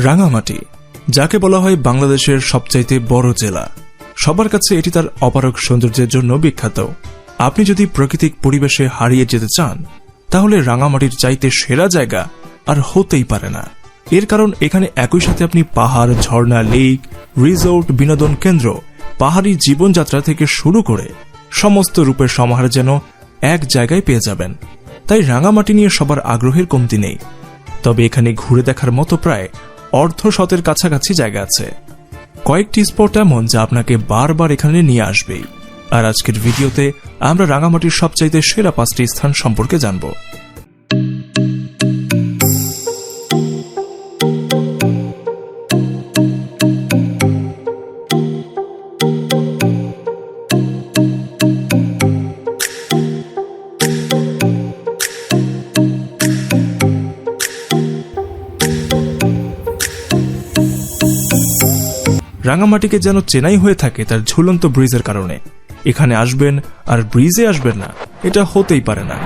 রাঙামাটি, যাকে বলা হয় বাংলাদেশের সবচাইতে বড় জেলা, সবার কাছে এটি তার অপারগ সৌন্দর্যের জন্য বিখ্যাত। আপনি যদি প্রাকৃতিক পরিবেশে হারিয়ে যেতে চান, তাহলে রাঙামাটির চাইতে সেরা জায়গা আর হতেই পারে না। এর কারণ এখানে একই সাথে আপনি পাহাড়, ঝর্ণা, লেক, রিসোর্ট, বিনোদন কেন্দ্র, পাহাড়ি জীবনযাত্রা থেকে শুরু করে সমস্ত রূপের সমাহার যেন এক জায়গায় পেয়ে যাবেন। তাই রাঙামাটি নিয়ে সবার আগ্রহের কমতি নেই। তবে এখানে ঘুরে দেখার মতো প্রায় অর্ধশতের কাছাকাছি জায়গা আছে। কয়েকটি স্পট এমন যা আপনাকে বারবার এখানে নিয়ে আসবেই। আর আজকের ভিডিওতে আমরা রাঙামাটির সবচাইতে সেরা 5টি স্থান সম্পর্কে জানব। রাঙামাটিকে যেন চেনাই হয়ে থাকে তার ঝুলন্ত ব্রিজের কারণে। এখানে আসবেন আর ব্রিজে আসবেন না, এটা হতেই পারে না।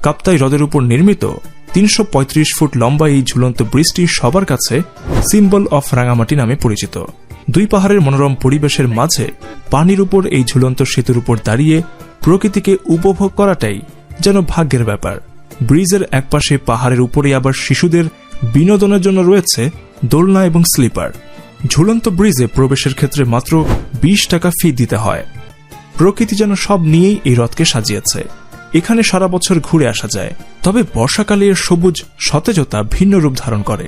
কাপ্তাই হ্রদের উপর নির্মিত ৩৩৫ ফুট লম্বা এই ঝুলন্ত ব্রিজটি সবার কাছে সিম্বল অফ রাঙামাটি নামে পরিচিত। দুই পাহাড়ের মনোরম পরিবেশের মাঝে পানির উপর এই ঝুলন্ত সেতুর উপর দাঁড়িয়ে প্রকৃতিকে উপভোগ করাটাই যেন ভাগ্যের ব্যাপার। ব্রিজের একপাশে পাহাড়ের উপরে আবার শিশুদের বিনোদনের জন্য রয়েছে দোলনা এবং স্লিপার। ঝুলন্ত ব্রিজে প্রবেশের ক্ষেত্রে মাত্র ২০ টাকা ফি দিতে হয়। প্রকৃতি যেন সব নিয়েই এই হ্রদকে সাজিয়েছে। এখানে সারা বছর ঘুরে আসা যায়, তবে বর্ষাকালে এর সবুজ সতেজতা ভিন্ন রূপ ধারণ করে।